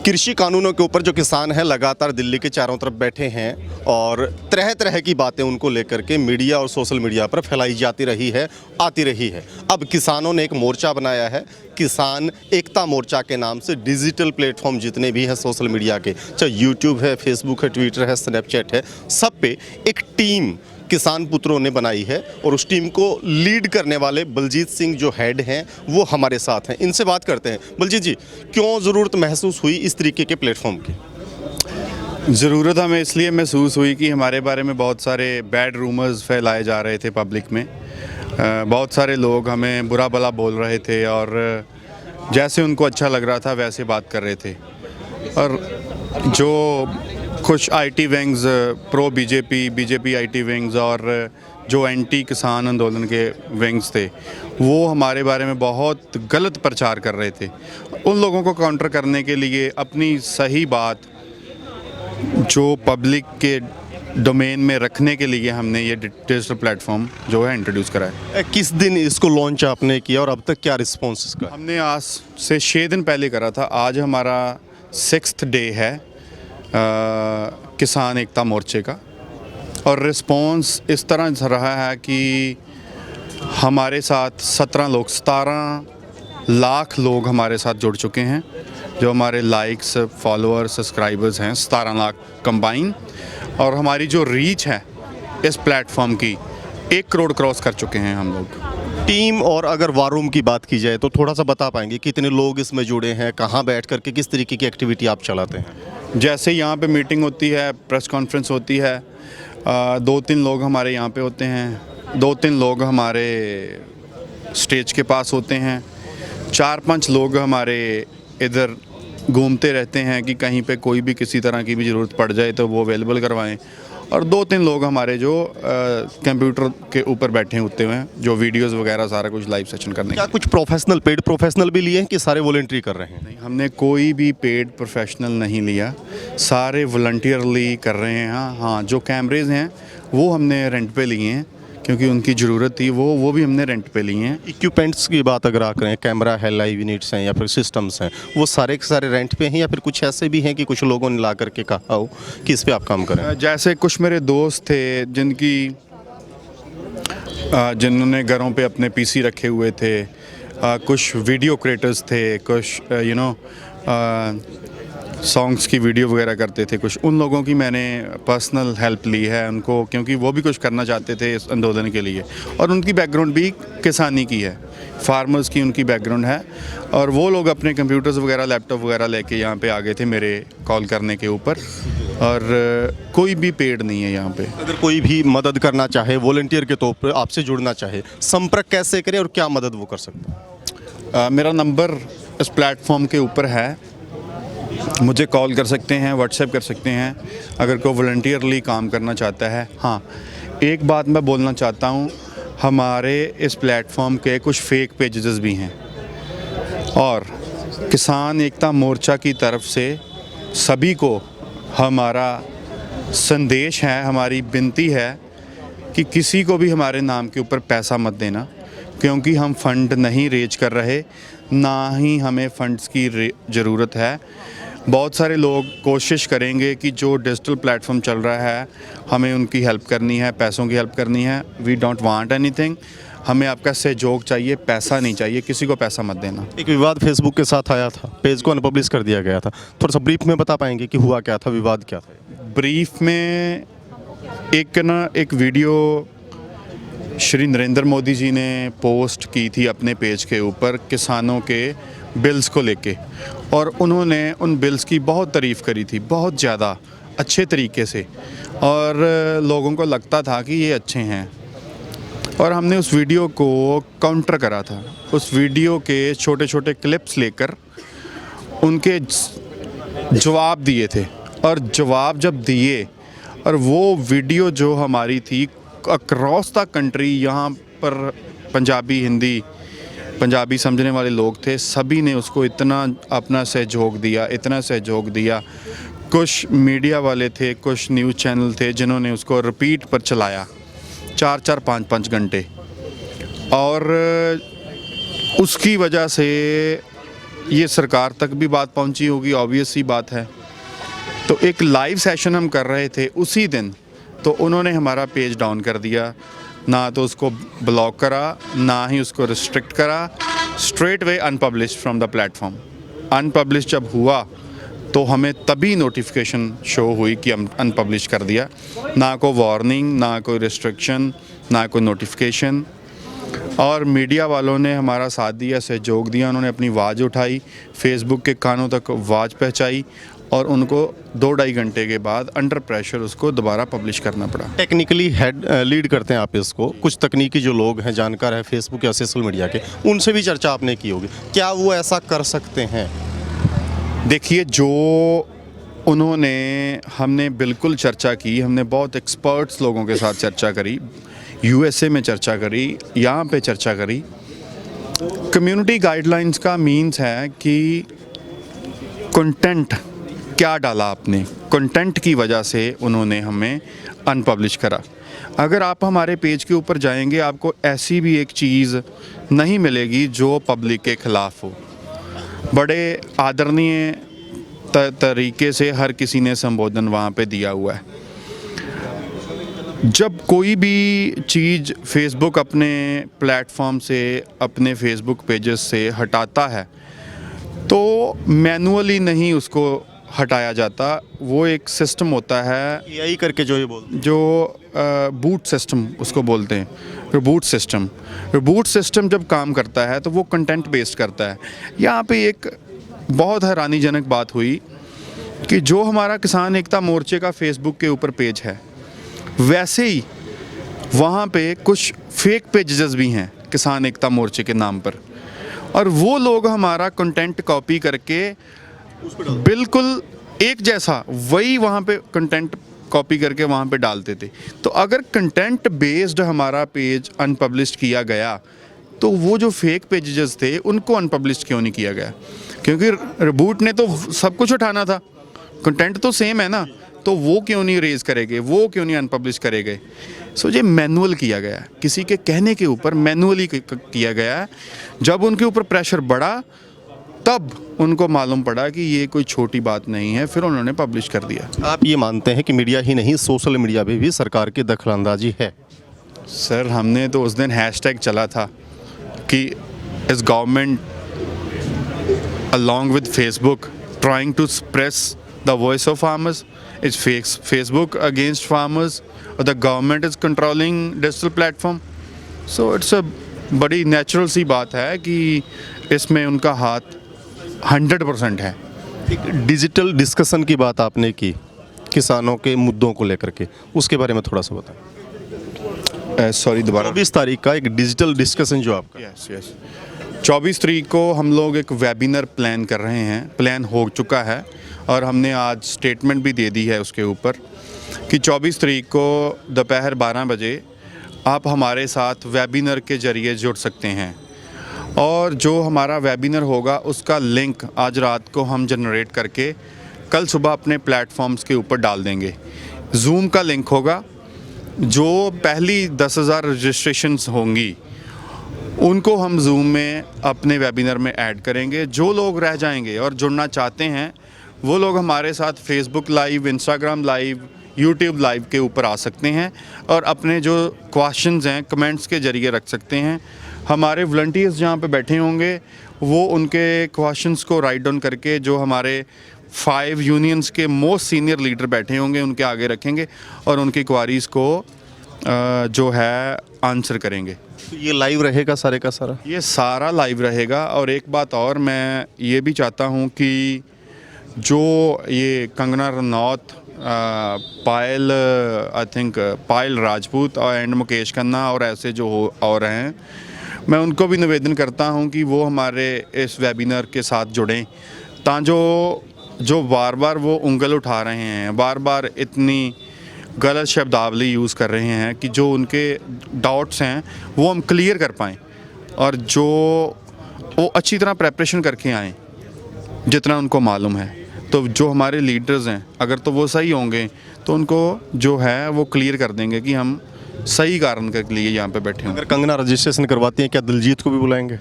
कृषि कानूनों के ऊपर जो किसान हैं लगातार दिल्ली के चारों तरफ बैठे हैं और तरह तरह की बातें उनको लेकर के मीडिया और सोशल मीडिया पर फैलाई जाती रही है, आती रही है। अब किसानों ने एक मोर्चा बनाया है, किसान एकता मोर्चा के नाम से। डिजिटल प्लेटफॉर्म जितने भी हैं सोशल मीडिया के, चाहे यूट्यूब है, फेसबुक है, ट्विटर है, स्नैपचैट है, सब पे एक टीम किसान पुत्रों ने बनाई है और उस टीम को लीड करने वाले बलजीत सिंह जो हेड हैं वो हमारे साथ हैं। इनसे बात करते हैं। बलजीत जी, क्यों ज़रूरत महसूस हुई इस तरीके के प्लेटफॉर्म की? ज़रूरत हमें इसलिए महसूस हुई कि हमारे बारे में बहुत सारे बैड रूमर्स फैलाए जा रहे थे पब्लिक में। बहुत सारे लोग हमें बुरा भला बोल रहे थे और जैसे उनको अच्छा लग रहा था वैसे बात कर रहे थे। और जो कुछ IT wings, pro BJP IT wings और जो एंटी किसान आंदोलन के विंग्स थे, वो हमारे बारे में बहुत गलत प्रचार कर रहे थे। उन लोगों को काउंटर करने के लिए अपनी सही बात जो पब्लिक के डोमेन में रखने के लिए हमने ये डिजिटल प्लेटफॉर्म जो है इंट्रोड्यूस करा है। किस दिन इसको लॉन्च आपने किया और अब तक क्या रिस्पॉन्स इसका? हमने आज से 6 दिन पहले करा था। आज हमारा 6th डे है किसान एकता मोर्चे का और रिस्पॉन्स इस तरह रहा है कि हमारे साथ 17 लाख लोग हमारे साथ जुड़ चुके हैं। जो हमारे लाइक्स, फॉलोअर्स, सब्सक्राइबर्स हैं 17 लाख कंबाइन, और हमारी जो रीच है इस प्लेटफॉर्म की 1 करोड़ क्रॉस कर चुके हैं हम लोग। टीम और अगर वार रूम की बात की जाए तो थोड़ा सा बता पाएंगे कितने लोग इसमें जुड़े हैं, कहाँ बैठ कर के किस तरीके की एक्टिविटी आप चलाते हैं? जैसे यहाँ पे मीटिंग होती है, प्रेस कॉन्फ्रेंस होती है, 2-3 लोग हमारे यहाँ पे होते हैं, 2-3 लोग हमारे स्टेज के पास होते हैं, 4-5 लोग हमारे इधर घूमते रहते हैं कि कहीं पे कोई भी किसी तरह की भी ज़रूरत पड़ जाए तो वो अवेलेबल करवाएं, और 2-3 लोग हमारे जो कंप्यूटर के ऊपर बैठे होते हैं जो वीडियोस वगैरह सारा कुछ लाइव सेशन करने। क्या कुछ पेड प्रोफेशनल भी लिए हैं कि सारे वॉलंटरी कर रहे हैं? नहीं, हमने कोई भी पेड प्रोफेशनल नहीं लिया, सारे वॉलंटियरली कर रहे हैं। हाँ, जो कैमरेज हैं वो हमने रेंट पे लिए हैं क्योंकि उनकी ज़रूरत थी, वो भी हमने रेंट पे लिए हैं। इक्विपमेंट्स की बात अगर आप करें, कैमरा है, लाइव यूनिट्स हैं या फिर सिस्टम्स हैं, वो सारे के सारे रेंट पे हैं या फिर कुछ ऐसे भी हैं कि कुछ लोगों ने ला करके कहा हो कि इस पे आप काम करें? जैसे कुछ मेरे दोस्त थे जिन्होंने घरों पे अपने पीसी रखे हुए थे, कुछ वीडियो क्रिएटर्स थे, कुछ सॉन्ग्स की वीडियो वगैरह करते थे, कुछ उन लोगों की मैंने पर्सनल हेल्प ली है उनको, क्योंकि वो भी कुछ करना चाहते थे इस आंदोलन के लिए, और उनकी बैकग्राउंड भी किसानी की है, फार्मर्स की उनकी बैकग्राउंड है, और वो लोग अपने कंप्यूटर्स वगैरह, लैपटॉप वगैरह लेके यहाँ पे आ गए थे मेरे कॉल करने के ऊपर। और कोई भी पेड नहीं है यहाँ पे। अगर कोई भी मदद करना चाहे, वॉलंटियर के तौर पर आपसे जुड़ना चाहे, संपर्क कैसे करें और क्या मदद वो कर सकता है? मेरा नंबर इस प्लेटफॉर्म के ऊपर है, मुझे कॉल कर सकते हैं, व्हाट्सएप कर सकते हैं अगर कोई वॉलंटियरली काम करना चाहता है। हाँ, एक बात मैं बोलना चाहता हूँ, हमारे इस प्लेटफॉर्म के कुछ फेक पेजेस भी हैं, और किसान एकता मोर्चा की तरफ से सभी को हमारा संदेश है, हमारी विनती है कि किसी को भी हमारे नाम के ऊपर पैसा मत देना, क्योंकि हम फंड नहीं रेज कर रहे, ना ही हमें फंड्स की ज़रूरत है। बहुत सारे लोग कोशिश करेंगे कि जो डिजिटल प्लेटफॉर्म चल रहा है हमें उनकी हेल्प करनी है, पैसों की हेल्प करनी है। वी डोंट वांट एनीथिंग, हमें आपका सहयोग चाहिए, पैसा नहीं चाहिए, किसी को पैसा मत देना। एक विवाद फेसबुक के साथ आया था, पेज को अनपब्लिश कर दिया गया था, थोड़ा सा ब्रीफ में बता पाएंगे कि हुआ क्या था, विवाद क्या था? ब्रीफ में एक वीडियो श्री नरेंद्र मोदी जी ने पोस्ट की थी अपने पेज के ऊपर किसानों के बिल्स को लेके, और उन्होंने उन बिल्स की बहुत तारीफ़ करी थी, बहुत ज़्यादा अच्छे तरीके से, और लोगों को लगता था कि ये अच्छे हैं, और हमने उस वीडियो को काउंटर करा था। उस वीडियो के छोटे छोटे क्लिप्स लेकर उनके जवाब दिए थे, और जवाब जब दिए, और वो वीडियो जो हमारी थी अक्रॉस द कंट्री, यहाँ पर पंजाबी, हिंदी, पंजाबी समझने वाले लोग थे, सभी ने उसको इतना अपना सहयोग दिया, इतना सहयोग दिया। कुछ मीडिया वाले थे, कुछ न्यूज़ चैनल थे जिन्होंने उसको रिपीट पर चलाया 4-4, 5-5 घंटे, और उसकी वजह से ये सरकार तक भी बात पहुंची होगी, ऑब्वियस सी बात है। तो एक लाइव सेशन हम कर रहे थे उसी दिन, तो उन्होंने हमारा पेज डाउन कर दिया, ना तो उसको ब्लॉक करा, ना ही उसको रिस्ट्रिक्ट करा, straight way unpublished from the platform. Unpublish जब हुआ तो हमें तभी नोटिफिकेशन शो हुई कि हम अनपब्लिश कर दिया। ना कोई वार्निंग, ना कोई रिस्ट्रिक्शन, ना कोई नोटिफिकेशन। और मीडिया वालों ने हमारा साथ दिया, सहयोग दिया, उन्होंने अपनी आवाज़ उठाई, फेसबुक के कानों तक आवाज़ पहुंचाई और उनको 2-2.5 घंटे के बाद अंडर प्रेशर उसको दोबारा पब्लिश करना पड़ा। टेक्निकली हेड लीड करते हैं आप इसको, कुछ तकनीकी जो लोग हैं, जानकार है फेसबुक या सोशल मीडिया के, उनसे भी चर्चा आपने की होगी, क्या वो ऐसा कर सकते हैं? देखिए, जो उन्होंने, हमने बिल्कुल चर्चा की, हमने बहुत एक्सपर्ट्स लोगों के साथ चर्चा करी, यूएसए में चर्चा करी, यहाँ पे चर्चा करी। कम्युनिटी गाइडलाइंस का मीन्स है कि कंटेंट क्या डाला आपने, कंटेंट की वजह से उन्होंने हमें अनपब्लिश करा। अगर आप हमारे पेज के ऊपर जाएंगे, आपको ऐसी भी एक चीज़ नहीं मिलेगी जो पब्लिक के ख़िलाफ़ हो। बड़े आदरणीय तरीके से हर किसी ने संबोधन वहाँ पे दिया हुआ है। जब कोई भी चीज़ फेसबुक अपने प्लेटफॉर्म से, अपने फेसबुक पेजेस से हटाता है तो मैनुअली नहीं उसको हटाया जाता, वो एक सिस्टम होता है, यही करके जो ये बोलते जो बूट सिस्टम उसको बोलते हैं, रिबूट सिस्टम। रिबूट सिस्टम जब काम करता है तो वो कंटेंट बेस्ड करता है। यहाँ पे एक बहुत हैरानीजनक बात हुई कि जो हमारा किसान एकता मोर्चे का फेसबुक के ऊपर पेज है, वैसे ही वहाँ पे कुछ फेक पेजेस भी हैं किसान एकता मोर्चे के नाम पर, और वो लोग हमारा कंटेंट कॉपी करके बिल्कुल एक जैसा वही वहाँ पे कंटेंट कॉपी करके वहाँ पे डालते थे। तो अगर कंटेंट बेस्ड हमारा पेज अनपब्लिश्ड किया गया तो वो जो फेक पेजेस थे उनको अनपब्लिश्ड क्यों नहीं किया गया? क्योंकि रिबूट ने तो सब कुछ उठाना था, कंटेंट तो सेम है ना, तो वो क्यों नहीं रेज करेंगे, वो क्यों नहीं अनपब्लिश करेंगे? सो ये मैनुअल किया गया है, किसी के कहने के ऊपर मैनुअली किया गया है। जब उनके ऊपर प्रेशर बढ़ा तब उनको मालूम पड़ा कि ये कोई छोटी बात नहीं है, फिर उन्होंने पब्लिश कर दिया। आप ये मानते हैं कि मीडिया ही नहीं, सोशल मीडिया पे भी सरकार की दखलंदाजी है? सर, हमने तो उस दिन हैशटैग चला था कि इस government along with Facebook trying to suppress the voice of farmers, is Facebook against farmers, or the government is controlling digital platform? So it's a बड़ी नेचुरल सी बात है कि इसमें उनका हाथ 100% है। एक डिजिटल डिस्कशन की बात आपने की किसानों के मुद्दों को लेकर के, उसके बारे में थोड़ा सा बताएं। सॉरी, दोबारा। 24 तारीख का एक डिजिटल डिस्कशन जो आपका। यस 24 तारीख को हम लोग एक वेबिनार प्लान कर रहे हैं, प्लान हो चुका है और हमने आज स्टेटमेंट भी दे दी है उसके ऊपर कि 24 तारीख को दोपहर 12 बजे आप हमारे साथ वेबिनार के ज़रिए जुड़ सकते हैं। और जो हमारा वेबिनार होगा उसका लिंक आज रात को हम जनरेट करके कल सुबह अपने प्लेटफॉर्म्स के ऊपर डाल देंगे। जूम का लिंक होगा, जो पहली 10,000 रजिस्ट्रेशंस होंगी उनको हम जूम में अपने वेबिनार में ऐड करेंगे। जो लोग रह जाएंगे और जुड़ना चाहते हैं वो लोग हमारे साथ Facebook live, Instagram live, YouTube live के ऊपर आ सकते हैं और अपने जो क्वेश्चंस हैं कमेंट्स के ज़रिए रख सकते हैं। हमारे वॉलंटियर्स जहाँ पे बैठे होंगे वो उनके क्वेश्चंस को राइट डाउन करके जो हमारे 5 यूनियंस के मोस्ट सीनियर लीडर बैठे होंगे उनके आगे रखेंगे और उनकी क्वारीज़ को जो है आंसर करेंगे। तो ये लाइव रहेगा सारे का सारा? ये सारा लाइव रहेगा। और एक बात और मैं ये भी चाहता हूँ कि जो ये Kangana Ranaut, Payal, I think Payal Rajput and Mukesh Khanna और ऐसे जो और हैं, मैं उनको भी निवेदन करता हूं कि वो हमारे इस वेबिनार के साथ जुड़ें, जो बार बार वो उंगल उठा रहे हैं, बार बार इतनी गलत शब्दावली यूज़ कर रहे हैं कि जो उनके डाउट्स हैं वो हम क्लियर कर पाएँ और जो वो अच्छी तरह प्रेपरेशन करके आएँ जितना उनको मालूम है। तो जो हमारे लीडर्स हैं अगर तो वो सही होंगे तो उनको जो है वो क्लियर कर देंगे कि हम सही कारण के लिए यहाँ पे बैठे हैं। अगर कंगना रजिस्ट्रेशन करवाती हैं क्या दिलजीत को भी बुलाएंगे?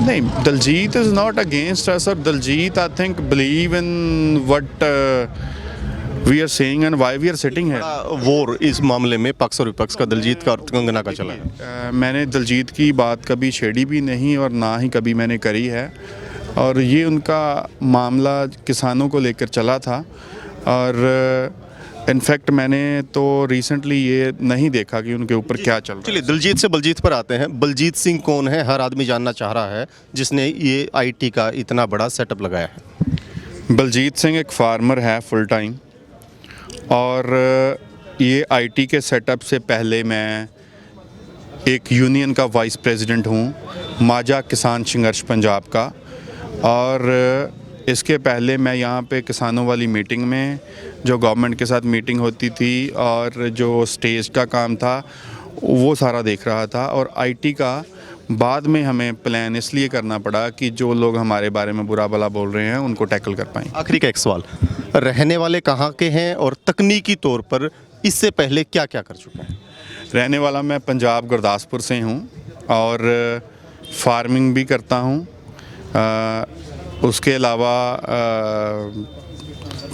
नहीं, Diljit is not against us, or Diljit I think believe in what we are saying and why we are sitting here. वोर इस मामले में पक्ष और विपक्ष का, दिलजीत का और कंगना का चला है। मैंने दिलजीत की बात कभी छेड़ी भी नहीं और ना ही कभी मैंने करी है, और ये उनका मामला किसानों को लेकर चला था। और इनफैक्ट मैंने तो रिसेंटली ये नहीं देखा कि उनके ऊपर क्या चल रहा है। चलिए दिलजीत से बलजीत पर आते हैं। बलजीत सिंह कौन है, हर आदमी जानना चाह रहा है, जिसने ये आईटी का इतना बड़ा सेटअप लगाया है। बलजीत सिंह एक फार्मर है फुल टाइम, और ये आईटी के सेटअप से पहले मैं एक यूनियन का वाइस प्रेसिडेंट हूँ, माजा किसान संघर्ष पंजाब का। और इसके पहले मैं यहाँ पे किसानों वाली मीटिंग में, जो गवर्नमेंट के साथ मीटिंग होती थी और जो स्टेज का काम था, वो सारा देख रहा था। और आईटी का बाद में हमें प्लान इसलिए करना पड़ा कि जो लोग हमारे बारे में बुरा भला बोल रहे हैं उनको टैकल कर पाएँ। आखिरी का एक सवाल, रहने वाले कहाँ के हैं और तकनीकी तौर पर इससे पहले क्या क्या कर चुके हैं? रहने वाला मैं पंजाब गुरदासपुर से हूँ, और फार्मिंग भी करता हूँ। उसके अलावा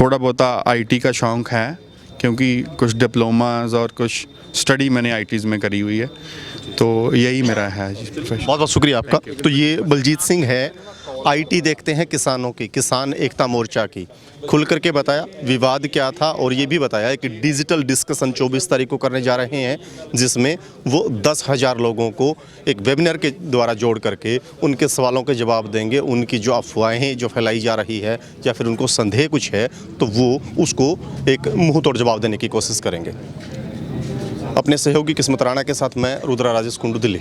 थोड़ा बहुत आईटी का शौक़ है, क्योंकि कुछ डिप्लोमाज और कुछ स्टडी मैंने आईटीज़ में करी हुई है, तो यही मेरा है जी प्रोफेशन। बहुत बहुत शुक्रिया आपका। तो ये बलजीत सिंह है, आईटी देखते हैं किसानों की, किसान एकता मोर्चा की, खुल करके बताया विवाद क्या था, और ये भी बताया कि डिजिटल डिस्कशन 24 तारीख को करने जा रहे हैं, जिसमें वो 10,000 लोगों को एक वेबिनार के द्वारा जोड़ करके उनके सवालों के जवाब देंगे। उनकी जो अफवाहें जो फैलाई जा रही है या फिर उनको संदेह कुछ है तो वो उसको एक मुंह तोड़ जवाब देने की कोशिश करेंगे। अपने सहयोगी किस्मत राणा के साथ मैं रुद्रा राजेश कुंडू, दिल्ली।